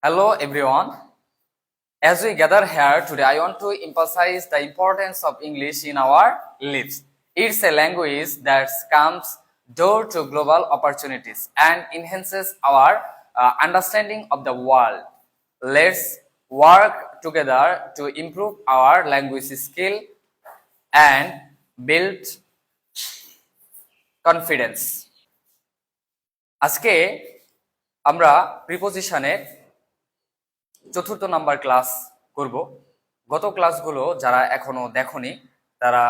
Hello everyone. As we gather here today, I want to emphasize the importance of English in our lives. It's a language that comes door to global opportunities and enhances our understanding of the world. Let's work together to improve our language skill and build confidence. আজকে আমরা প্রিপোজিশনের চতুর্থ number class করব। গত ক্লাসগুলো যারা এখনো দেখোনি তারা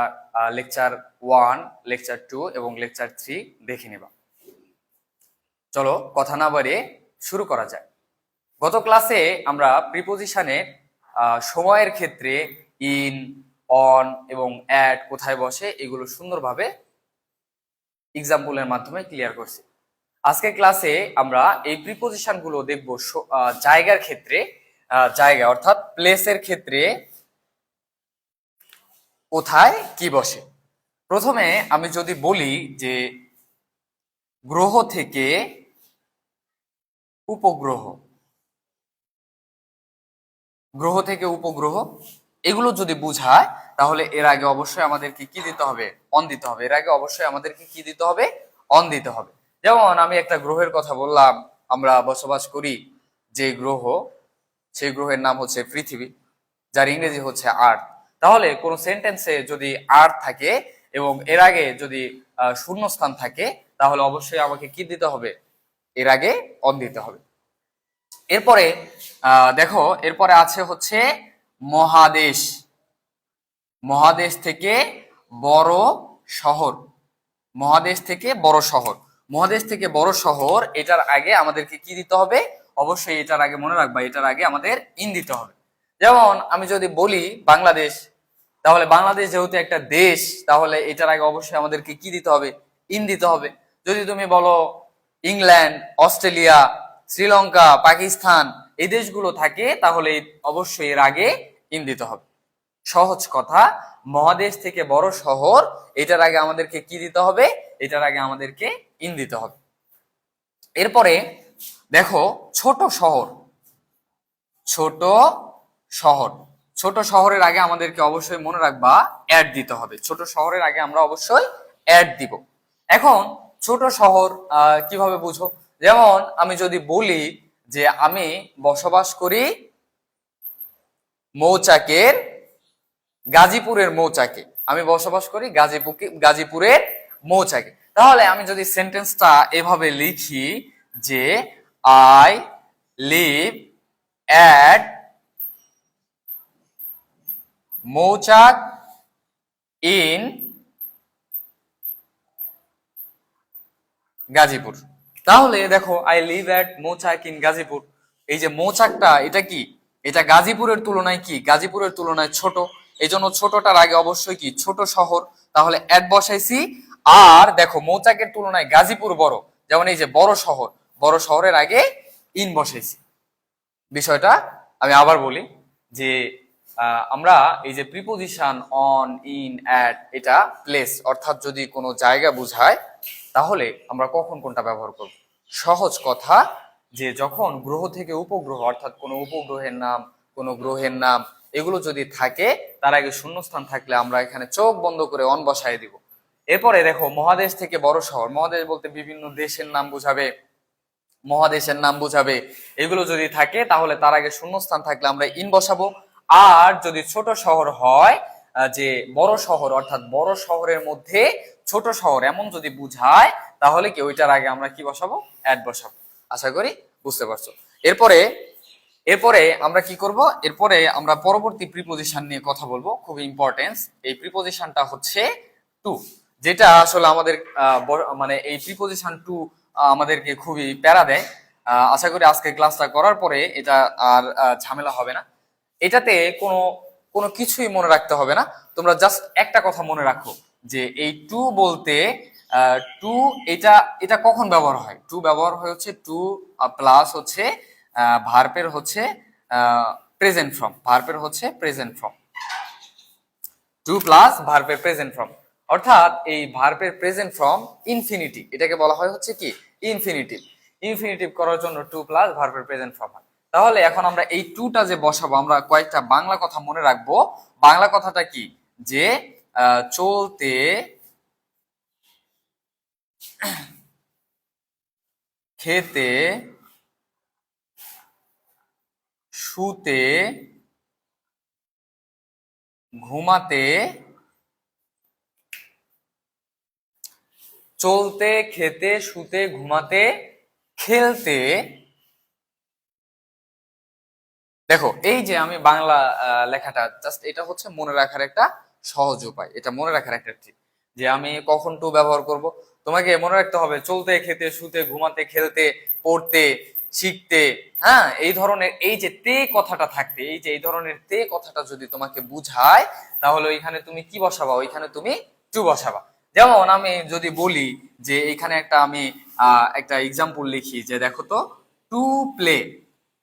লেকচার 1, লেকচার 2 এবং লেকচার 3 দেখে নেবা। চলো কথা না বাড়িয়ে শুরু করা যায়। গত ক্লাসে আমরা প্রিপোজিশনের সময়ের ক্ষেত্রে ইন, অন এবং অ্যাট কোথায় বসে এগুলো সুন্দরভাবে এক্সাম্পলের মাধ্যমে ক্লিয়ার করছি। আজকের ক্লাসে আমরা এই প্রিপোজিশনগুলো দেখব জায়গার ক্ষেত্রে, জায়গা অর্থাৎ প্লেসের ক্ষেত্রে কোথায় কি বসে। প্রথমে আমি যদি বলি যে গ্রহ থেকে উপগ্রহ, গ্রহ থেকে উপগ্রহ এগুলো যদি বুঝায় তাহলে এর আগে অবশ্যই আমাদেরকে কি দিতে হবে? অন দিতে হবে। এর আগে অবশ্যই আমাদেরকে কি দিতে হবে? অন দিতে হবে। যেমন আমি একটা গ্রহের কথা বললাম, আমরা বসবাস করি যে গ্রহ, সেই গ্রহের নাম হচ্ছে পৃথিবী, যার ইংরেজি হচ্ছে আর্থ। তাহলে কোন সেন্টেন্সে যদি আর্থ থাকে এবং এর আগে যদি শূন্যস্থান থাকে তাহলে অবশ্যই আমাকে কি দিতে হবে? এর আগে অন দিতে হবে। এরপরে দেখো, এরপরে আছে হচ্ছে মহাদেশ। মহাদেশ থেকে বড় শহর, মহাদেশ থেকে বড় শহর, মহাদেশ থেকে বড় শহর, এটার আগে আমাদেরকে কি দিতে হবে? অবশ্যই এটার আগে মনে রাখবা, এটার আগে আমাদের ইন দিতে হবে। যেমন আমি যদি বলি বাংলাদেশ, তাহলে বাংলাদেশ যেহেতু একটা দেশ, তাহলে এটার আগে অবশ্যই আমাদেরকে কি দিতে হবে? ইন দিতে হবে। যদি তুমি বলো ইংল্যান্ড, অস্ট্রেলিয়া, শ্রীলঙ্কা, পাকিস্তান, এই দেশগুলো থাকে তাহলে অবশ্যই এর আগে ইন দিতে হবে। সহজ কথা, মহাদেশ থেকে বড় শহর, এটার আগে আমাদেরকে কি দিতে হবে? এটার আগে আমাদেরকে ইন দিতে হবে। এরপরে দেখো ছোট শহর, ছোট শহর, ছোট শহরের আগে আমাদেরকে অবশ্যই মনে রাখবা অ্যাড দিতে হবে। ছোট শহরের আগে আমরা অবশ্যই অ্যাড দিব। এখন ছোট শহর কিভাবে বুঝো? যেমন আমি যদি বলি যে আমি বসবাস করি মৌচাকের, গাজীপুরের মৌচাকে, আমি বসবাস করি গাজীপুরের মৌচাকে, তাহলে আমি যদি সেন্টেন্সটা এভাবে লিখি যে আই লিভ অ্যাট মৌচাক ইন গাজীপুর, তাহলে দেখো আই লিভ অ্যাট মৌচাক ইন গাজীপুর, এই যে মৌচাকটা এটা কি? এটা গাজীপুরের তুলনায় কি? গাজীপুরের তুলনায় ছোট, এই জন্য ছোটটার আগে অবশ্যই কি? ছোট শহর, তাহলে অ্যাট বসাইছি। আর দেখো মৌচাকের তুলনায় গাজীপুর বড়, যেমন এই যে বড় শহর, বড় শহরের আগে ইন বসাইছি। বিষয়টা আমি আবার বলি যে আমরা এই যে প্রিপোজিশন অন, ইন, অ্যাট, এটা প্লেস অর্থাৎ যদি কোনো জায়গা বোঝায় তাহলে আমরা কখন কোনটা ব্যবহার করব? সহজ কথা, যে যখন গ্রহ থেকে উপগ্রহ অর্থাৎ কোনো উপগ্রহের নাম, কোনো গ্রহের নাম এগুলো যদি থাকে তার আগে শূন্যস্থান থাকলে আমরা এখানে চোখ বন্ধ করে অন বসায় দিব। এরপরে দেখো মহাদেশ থেকে বড় শহর, মহাদেশ বলতে বিভিন্ন দেশের নাম বোঝাবে, মহাদেশের নাম বোঝাবে, এগুলো যদি থাকে তাহলে তার আগে শূন্যস্থান থাকলে আমরা ইন বসাবো। আর যদি ছোট শহর হয়, যে বড় শহর অর্থাৎ বড় শহরের মধ্যে ছোট শহর এমন যদি বুঝায় তাহলে কি ওইটার আগে আমরা কি বসাবো? অ্যাড বসাবো। আশা করি বুঝতে পারছো। এরপরে এরপরে আমরা কি করব? এরপরে আমরা পরবর্তী প্রিপোজিশন নিয়ে কথা বলবো, খুব ইম্পর্টেন্স। এই প্রিপোজিশনটা হচ্ছে টু, যেটা আসলে আমাদের মানে এই প্রিপোজিশন টু আমাদেরকে খুবই প্যারা দেয়। আশা করি আজকে ক্লাসটা করার পরে এটা আর ঝামেলা হবে না। এটাতে কোনো কোনো কিছুই মনে রাখতে হবে না, তোমরা জাস্ট একটা কথা মনে রাখো যে এই টু বলতে টু এটা এটা কখন ব্যবহার হয়? টু ব্যবহার হয় হচ্ছে টু প্লাস হচ্ছে ভার্বের হচ্ছে প্রেজেন্ট ফর্ম, ভার্বের হচ্ছে প্রেজেন্ট ফর্ম, টু প্লাস ভার্বের প্রেজেন্ট ফর্ম, অর্থাৎ এই ভার্বের প্রেজেন্ট ফর্ম ইনফিনিটিভ, এটাকে বলা হয় হচ্ছে কি? ইনফিনিটিভ। ইনফিনিটিভ করার জন্য টু প্লাস ভার্বের প্রেজেন্ট ফর্ম হয়। তাহলে এখন আমরা এই টুটা যে বসাবো, আমরা কয়েকটা বাংলা কথা মনে রাখবো। বাংলা কথাটা কি, যে চলতে খেতে শুতে ঘুমাতে, চলতে খেতে শুতে ঘুমাতে খেলতে। দেখো এই যে আমি বাংলা লেখাটা জাস্ট এটা হচ্ছে মনে রাখার একটা সহজ উপায়, এটা মনে রাখার একটা ট্রিক, যে আমি কখন টু ব্যবহার করব। তোমাকে মনে রাখতে হবে চলতে খেতে শুতে ঘুমাতে খেলতে পড়তে শিখতে। হ্যাঁ, এই ধরনের এই যে তে কথাটা থাকতে, এই যে এই ধরনের তে কথাটা যদি তোমাকে বুঝায়, তাহলে ওইখানে তুমি কি বসাবা, ওইখানে তুমি টু বসাবা। যেমন আমি যদি বলি যে এখানে একটা আমি একটা এক্সাম্পল লিখি, যে দেখো তো, টু প্লে।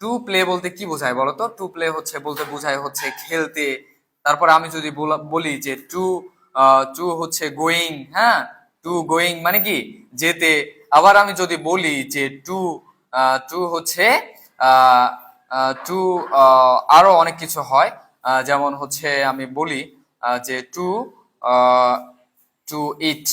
টু প্লে বলতে কি বোঝায় বলো তো? টু প্লে হচ্ছে বলতে বোঝায় হচ্ছে খেলতে। তারপরে আমি যদি বলি যে টু টু হচ্ছে গোয়িং, হ্যাঁ, টু গোয়িং মানে কি যেতে। আবার আমি যদি বলি যে টু টু হচ্ছে টু আরো অনেক কিছু হয়, যেমন হচ্ছে আমি বলি যে টু টু ইট।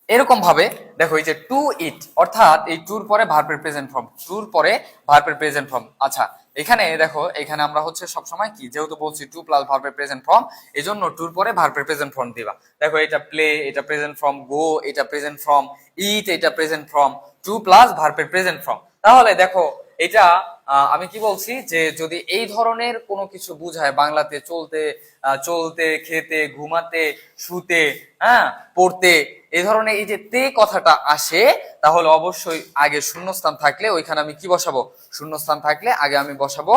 এরকম ভাবে দেখো এই যে টু ইট, অর্থাৎ এই টুর পরে ভার্বের প্রেজেন্ট ফর্ম, টুর পরে ভার্বের প্রেজেন্ট ফর্ম। আচ্ছা, এখানে দেখো এখানে আমরা হচ্ছে সবসময় কি, যেহেতু বলছি টু প্লাস ভার্বের প্রেজেন্ট ফর্ম, এই জন্য টুর পরে ভার্বের প্রেজেন্ট ফর্ম দিবা। দেখো এটা প্লে, এটা প্রেজেন্ট ফর্ম, গো এটা প্রেজেন্ট ফর্ম, ইট এটা প্রেজেন্ট ফর্ম, টু প্লাস ভার্বের প্রেজেন্ট ফর্ম। তাহলে দেখো এটা আমি কি বলছি, যে যদি এই ধরনের কোনো কিছু বুঝায় বাংলাতে, চলতে চলতে খেতে ঘুমাতে শুতে, হ্যাঁ, পড়তে, এই ধরনের এই যে তে কথাটা আসে, তাহলে অবশ্যই আগে শূন্যস্থান থাকলে ওইখানে আমি কি বসাবো, শূন্যস্থান থাকলে আগে আমি বসাবো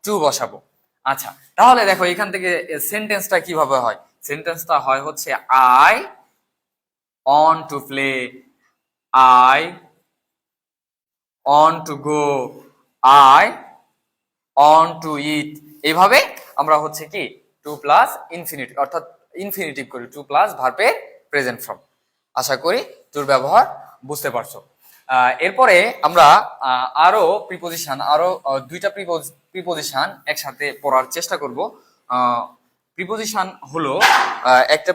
টু বসাবো। আচ্ছা, তাহলে দেখো এখান থেকে সেন্টেন্সটা কিভাবে হয়। সেন্টেন্সটা হয় হচ্ছে I want to play, I want to go, I want to eat. এইভাবে আমরা হচ্ছে কি টু প্লাস ইনফিনিটিভ, অর্থাৎ ইনফিনিটিভ করি, টু প্লাস ভার্বের প্রেজেন্ট ফর্ম। আশা করি টুর ব্যবহার বুঝতে পারছো। এরপরে আমরা আরো প্রিপোজিশন, আরো দুইটা প্রিপোজিশন একসাথে পড়ার চেষ্টা করব। প্রিপোজিশন হলো একটা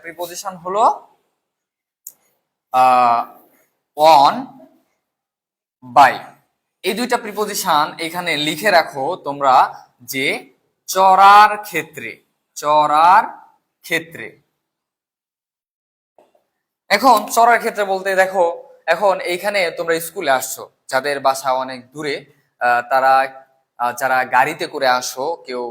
প্রিপোজিশন হলো অন বাই। এই দুইটা প্রিপোজিশন এখানে লিখে রাখো তোমরা, যে চড়ার ক্ষেত্রে, চড়ার ক্ষেত্রে। এখন চড়ার ক্ষেত্রে বলতে দেখো, এখন এইখানে তোমরা স্কুলে আসছো, যাদের বাসা অনেক দূরে, তারা যারা গাড়িতে করে আসো, কেউ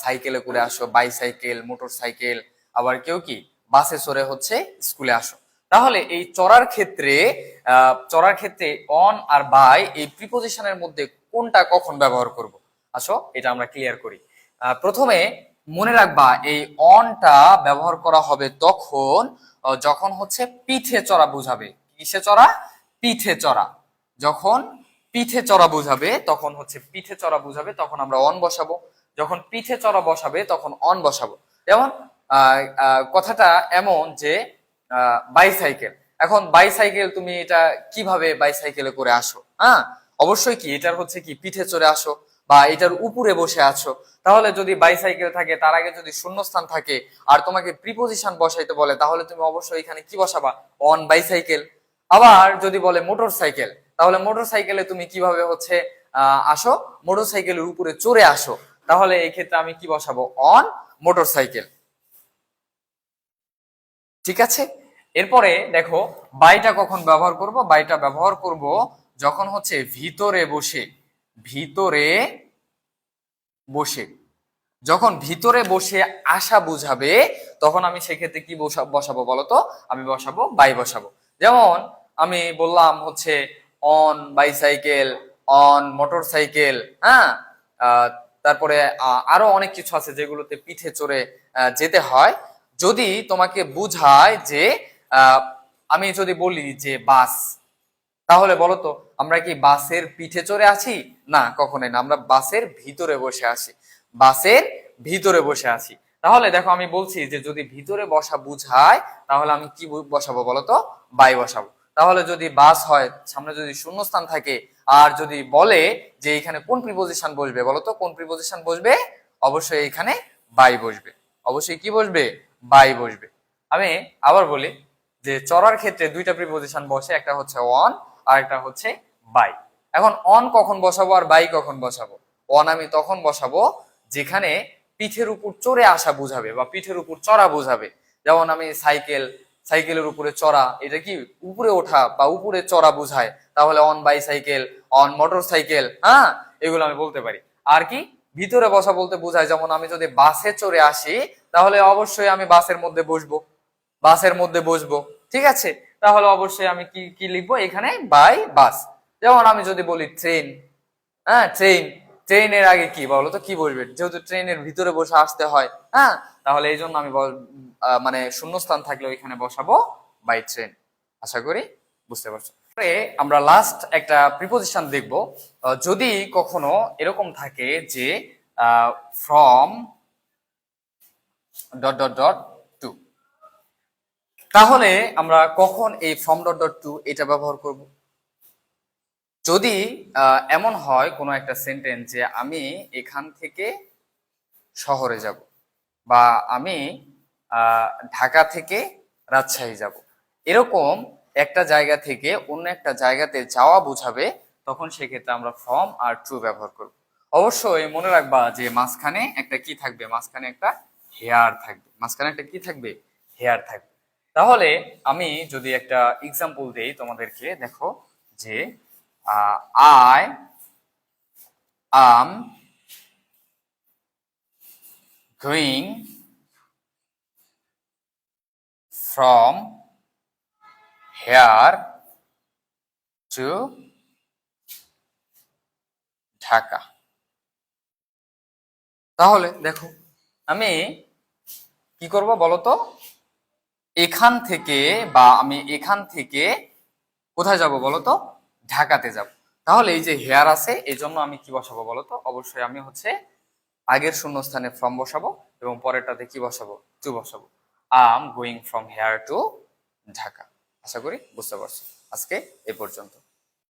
সাইকেলে করে আসো, বাইসাইকেল, মোটর সাইকেল, আবার কেউ কি বাসে চড়ে হচ্ছে স্কুলে আসো। তাহলে এই চড়ার ক্ষেত্রে অন আর বাই এই প্রিপোজিশনের মধ্যে কোনটা কখন ব্যবহার করব, আসো এটা আমরা ক্লিয়ার করি। প্রথমে মনে রাখবা এই অনটা ব্যবহার করা হবে তখন যখন হচ্ছে পিঠে চড়া বুঝাবে। কিসে চড়া? পিঠে চড়া। যখন পিঠে চড়া বুঝাবে তখন হচ্ছে পিঠে চড়া বুঝাবে, তখন আমরা অন বসাবো। যখন পিঠে চড়া বসাবে তখন অন বসাবো। যেমন কথাটা এমন যে বাইসাইকেল। এখন বাইসাইকেল তুমি এটা কিভাবে বাইসাইকেলে করে আসো? হ্যাঁ, অবশ্যই কি এটার হচ্ছে কি পিঠে চড়ে আসো বা এটার উপরে বসে আছো। তাহলে যদি বাইসাইকেল থাকে তার আগে যদি শূন্যস্থান থাকে আর তোমাকে প্রিপোজিশন বসাইতে বলে, তাহলে তুমি অবশ্যই এখানে কি বসাবা? On bicycle. আবার যদি বলে মোটর সাইকেল, তাহলে মোটর সাইকেলে তুমি কিভাবে হচ্ছে আসো? মোটর সাইকেলের উপরে চড়ে আসো। তাহলে এই ক্ষেত্রে আমি কি বসাবো? On motor cycle. ঠিক আছে, এরপরে দেখো বাইটা কখন ব্যবহার করব। বাইটা ব্যবহার করব যখন হচ্ছে ভিতরে বসে, ভিতরে বসে, যখন ভিতরে বসে আসা বুঝাবে, তখন আমি সেক্ষেত্রে কি বসাবো বলতো? আমি বসাবো বাই বসাবো। যেমন আমি বললাম হচ্ছে on bicycle, on motorcycle, হ্যাঁ, তারপরে আরো অনেক কিছু আছে যেগুলোতে পিঠে চড়ে যেতে হয়। যদি তোমাকে বুঝায় যে আমি যদি বলি যে বাস, তাহলে বলো তো আমরা কি বাসের পিঠে চড়ে আছি? না, কখনোই না, আমরা বাসের ভিতরে বসে আছি, বাসের ভিতরে বসে আছি। তাহলে দেখো আমি বলছি যে যদি ভিতরে বসা বুঝায় তাহলে আমি কি বসাবো বলো তো? বাই বসাবো। তাহলে যদি বাস হয়, সামনে যদি শূন্যস্থান থাকে, আর যদি বলে যে এখানে কোন প্রিপজিশন বসবে, বলো তো কোন প্রিপজিশন বসবে? অবশ্যই এখানে বাই বসবে। অবশ্যই কি বসবে? বাই বসবে। আমি আবার বলি যে চরার ক্ষেত্রে দুইটা প্রিপজিশন বসে, একটা হচ্ছে অন আর একটা হচ্ছে বাই। এখন অন কখন বসাবো আর বাই কখন বসাবো? অন আমি তখন বসাবো যেখানে পিঠের উপর চড়ে আসা বোঝাবে বা পিঠের উপর চড়া বোঝাবে। যেমন আমি সাইকেল, সাইকেলের উপরে চড়া, এটা কি উপরে ওঠা বা উপরে চড়া বোঝায়, তাহলে on bicycle, on motorcycle, হ্যাঁ, এগুলো আমি বলতে পারি। আর কি ভিতরে বসা বলতে বোঝায়, যেমন আমি যদি বাসে চড়ে আসি তাহলে অবশ্যই আমি বাসের মধ্যে বসবো, বাসের মধ্যে বসবো, ঠিক আছে? তাহলে অবশ্যই আমি কি কি লিখবো এখানে? By bus. যেমন আমি যদি বলি ট্রেন, হ্যাঁ ট্রেন, ট্রেনের আগে কি বলো তো কি বসবে? যেহেতু ট্রেনের ভিতরে বসে আসতে হয়, হ্যাঁ, তাহলে এই জন্য আমি মানে শূন্যস্থান থাকলে ওইখানে বসাবো বাই ট্রেন। আশা করি বুঝতে পারছো। আমরা লাস্ট একটা প্রিপোজিশন দেখবো। যদি কখনো এরকম থাকে যে from dot dot dot to, তাহলে আমরা কখন এই ফ্রম ডট ডট টু এটা ব্যবহার করব? যদি এমন হয় কোনো একটা সেন্টেন্স যে আমি এখান থেকে শহরে যাব, বা আমি ঢাকা থেকে রাজশাহী যাব, এরকম একটা জায়গা থেকে অন্য একটা জায়গাতে যাওয়া বোঝাবে, তখন সেক্ষেত্রে আমরা ফ্রম আর টু ব্যবহার করব। অবশ্যই মনে রাখবা যে মাঝখানে একটা কি থাকবে? মাঝখানে একটা হেয়ার থাকবে। মাঝখানে একটা কি থাকবে? হেয়ার থাকবে। তাহলে আমি যদি একটা এক্সাম্পল দেই তোমাদেরকে, দেখো যে I am going from here to Dhaka. তাহলে দেখো আমি কি করব বলো তো? এখান থেকে, বা আমি এখান থেকে কোথায় যাব বলো তো? ঢাকাতে যাব। তাহলে এই যে হেয়ার আছে, এই জন্য আমি কি বসাবো বলো তো? অবশ্যই আমি হচ্ছে আগের শূন্যস্থানে ফ্রম বসাবো এবং পরেরটাতে কি বসাবো? টু বসাবো। I'm going from here to Dhaka. আশা করি বুঝতে পারছো। আজকে এ পর্যন্ত।